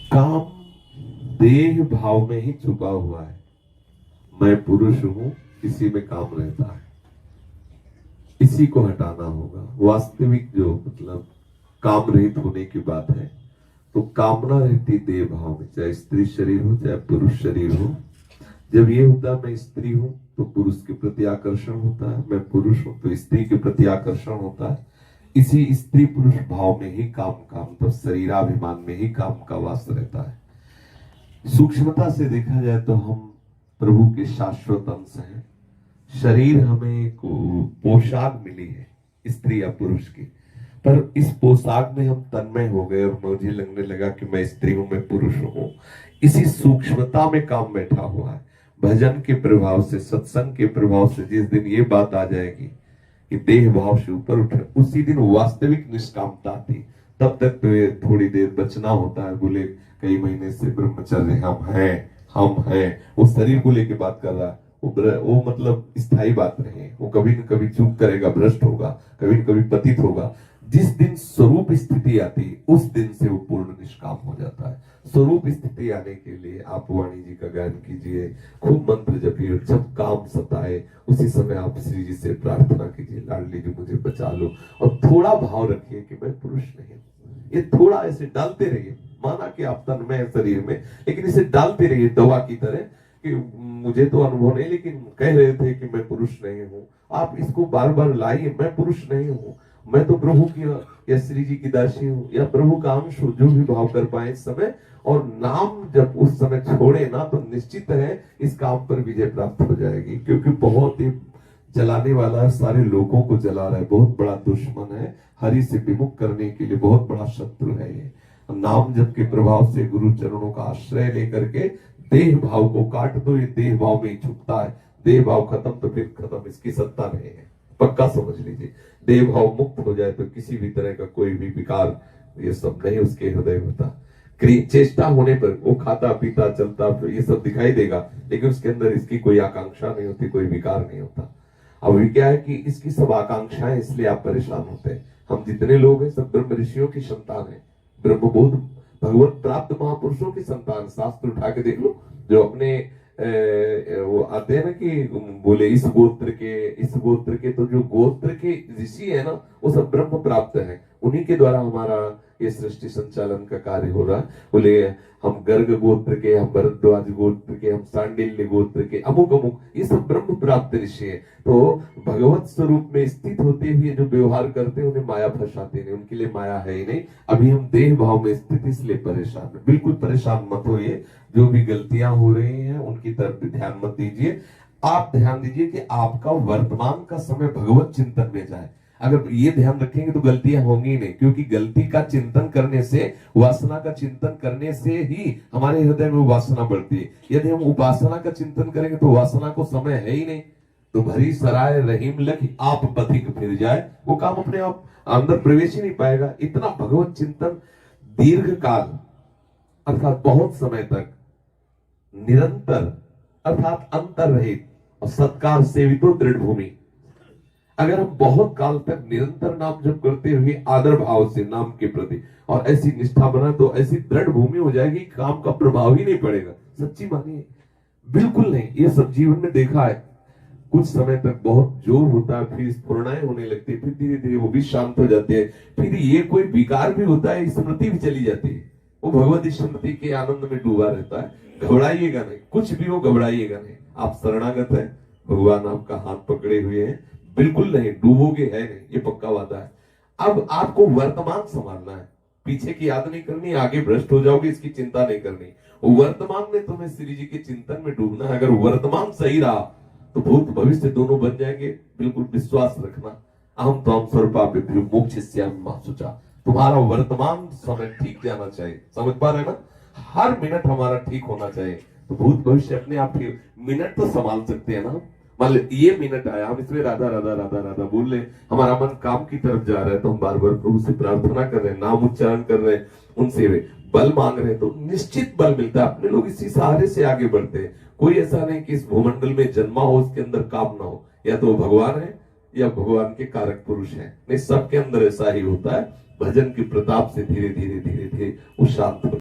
काम देह भाव में ही छुपा हुआ है। मैं पुरुष हूं, इसी में काम रहता है, इसी को हटाना होगा। वास्तविक जो मतलब काम रहित होने की बात है, तो कामना रहती देह भाव में, चाहे स्त्री शरीर हो चाहे पुरुष शरीर हो। जब ये होता है मैं स्त्री हूं तो पुरुष के प्रति आकर्षण होता है, मैं पुरुष हूं तो स्त्री के प्रति आकर्षण होता है। इसी स्त्री पुरुष भाव में ही काम का मतलब शरीराभिमान में ही काम का वास रहता है। सूक्ष्मता से देखा जाए तो हम प्रभु के शाश्वत अंश हैं। शरीर हमें एक पोशाक मिली है स्त्री या पुरुष की, पर इस पोशाक में हम तन्मय हो गए और मुझे लगने लगा कि मैं स्त्री हूं, मैं पुरुष हूं। इसी सूक्ष्मता में काम बैठा हुआ है। भजन के प्रभाव से, सत्संग के प्रभाव से जिस दिन ये बात आ जाएगी कि देह भाव से ऊपर उठे, उसी दिन वास्तविक निष्कामता आती। तब तक तो थोड़ी देर बचना होता है। बोले कई महीने से ब्रह्मचर्य हम हैं, वो शरीर को लेके बात कर रहा है। वो मतलब स्थायी बात नहीं है। वो कभी न कभी चूक करेगा, भ्रष्ट होगा, कभी न कभी पतित होगा। जिस दिन स्वरूप स्थिति आती उस दिन से वो पूर्ण निष्काम हो जाता है। स्वरूप स्थिति आने के लिए आप वाणी जी का गायन कीजिए, खूब मंत्र जपिए। जब काम सताए उसी समय आप श्री जी से प्रार्थना कीजिए, लाडली जी मुझे बचा लो। और थोड़ा भाव रखिए कि मैं पुरुष नहीं हूं। ये थोड़ा ऐसे डालते रहिए। माना कि आप तन्मय है शरीर में, लेकिन इसे डालते रहिए दवा की तरह कि मुझे तो अनुभव नहीं, लेकिन कह रहे थे कि मैं पुरुष नहीं हूं। आप इसको बार बार लाइए, मैं पुरुष नहीं हूं, मैं तो प्रभु की या श्री जी की दासी हूं या प्रभु का अंश हूं। जो भी भाव कर पाए इस समय, और नाम जब उस समय छोड़े ना तो निश्चित है इस काम पर विजय प्राप्त हो जाएगी। क्योंकि बहुत ही जलाने वाला है, सारे लोगों को जला रहा है, बहुत बड़ा दुश्मन है। हरि से विमुख करने के लिए बहुत बड़ा शत्रु है ये। नाम जप के प्रभाव से गुरु चरणों का आश्रय लेकर के देह भाव को काट दो। ये देह भाव में ही छुपता है। देह भाव खत्म तो फिर खत्म, इसकी सत्ता नहीं है, पक्का समझ लीजिए। देह भाव मुक्त हो जाए तो किसी भी तरह का कोई भी विकार ये सब नहीं उसके हृदय होता। चेष्टा होने पर वो खाता पीता चलता ये सब दिखाई देगा, लेकिन उसके अंदर इसकी कोई आकांक्षा नहीं होती, कोई विकार नहीं होता। अब क्या है कि इसकी सब आकांक्षाएं, इसलिए आप परेशान होते हैं। हम जितने लोग हैं सब ब्रह्म ऋषियों की संतान है, ब्रह्मबोध भगवत प्राप्त महापुरुषों की संतान। शास्त्र उठा के देख लो, जो अपने वो आते हैं ना कि बोले इस गोत्र के, तो जो गोत्र के ऋषि है ना वो सब ब्रह्म प्राप्त है। उन्हीं के द्वारा हमारा ये सृष्टि संचालन का कार्य हो रहा है। बोले हम गर्ग गोत्र के, हम भरद्वाज गोत्र के, हम सांडिल्य गोत्र के, अमुक अमुक, ये सब ब्रह्म प्राप्त ऋषि है। तो भगवत स्वरूप में स्थित होते हुए जो व्यवहार करते हैं उन्हें माया फंसाते नहीं, उनके लिए माया है ही नहीं। अभी हम देह भाव में स्थित, इसलिए परेशान है। बिल्कुल परेशान मत होइए। जो भी गलतियां हो रही हैं उनकी तरफ ध्यान मत दीजिए। आप ध्यान दीजिए कि आपका वर्तमान का समय भगवत चिंतन में जाए। अगर ये ध्यान रखेंगे तो गलतियां होंगी नहीं, क्योंकि गलती का चिंतन करने से, वासना का चिंतन करने से ही हमारे हृदय में वासना बढ़ती है। यदि हम उपासना का चिंतन करेंगे तो वासना को समय है ही नहीं। तो भरी सराय रहीम लख आप पथिक फिर जाए, वो काम अपने आप अंदर प्रवेश ही नहीं पाएगा। इतना भगवत चिंतन दीर्घ काल अर्थात बहुत समय तक निरंतर अर्थात अंतर रहित और सत्कार सेवितो दृढ़ भूमि। अगर हम बहुत काल तक निरंतर नाम जप करते हुए आदर भाव से नाम के प्रति और ऐसी निष्ठा बना, तो ऐसी दृढ़ भूमि हो जाएगी, काम का प्रभाव ही नहीं पड़ेगा। सच्ची मानिए, बिल्कुल नहीं। ये सब जीवन में देखा है। कुछ समय तक बहुत जोर होता है, फिर स्फुरणाएं होने लगती है, फिर धीरे धीरे वो भी शांत हो जाते हैं। फिर ये कोई विकार भी होता है, स्मृति भी चली जाती है। वो भगवती स्मृति के आनंद में डूबा रहता है। घबराइएगा नहीं, कुछ भी हो घबराइएगा नहीं। आप शरणागत है, भगवान आपका हाथ पकड़े हुए हैं, बिल्कुल नहीं डूबोगे, है नहीं, ये पक्का वादा है। अब आपको वर्तमान संभालना है, पीछे की याद नहीं करनी, आगे भ्रष्ट हो जाओगे इसकी चिंता नहीं करनी। वर्तमान में तुम्हें श्री जी के चिंतन में डूबना है। अगर वर्तमान सही रहा तो भूत भविष्य दोनों बन जाएंगे। बिल्कुल विश्वास रखना। अहम तो हम स्वरूपाभ्यो मोक्षयिष्यामि मा शुचा। तुम्हारा वर्तमान समय ठीक जाना चाहिए। समझ पा रहे ना? हर मिनट हमारा ठीक होना चाहिए। तो भूत भविष्य अपने आप ही मिनट तो संभाल सकते हैं ना। मान लो ये मिनट आया, हम इसमें राधा राधा राधा राधा बोल रहे, हमारा मन काम की तरफ जा रहा है, तो हम बार बार प्रभु से प्रार्थना कर रहे हैं, नाम उच्चारण कर रहे हैं, उनसे बल मांग रहे हैं, तो निश्चित बल मिलता है। अपने लोग इसी सहारे से आगे बढ़ते हैं। कोई ऐसा नहीं कि इस भूमंडल में जन्मा हो उसके अंदर काम ना हो। या तो भगवान है या भगवान के कारक पुरुष है। नहीं, सबके अंदर ऐसा ही होता है। भजन के प्रताप से धीरे धीरे धीरे धीरे वो शांत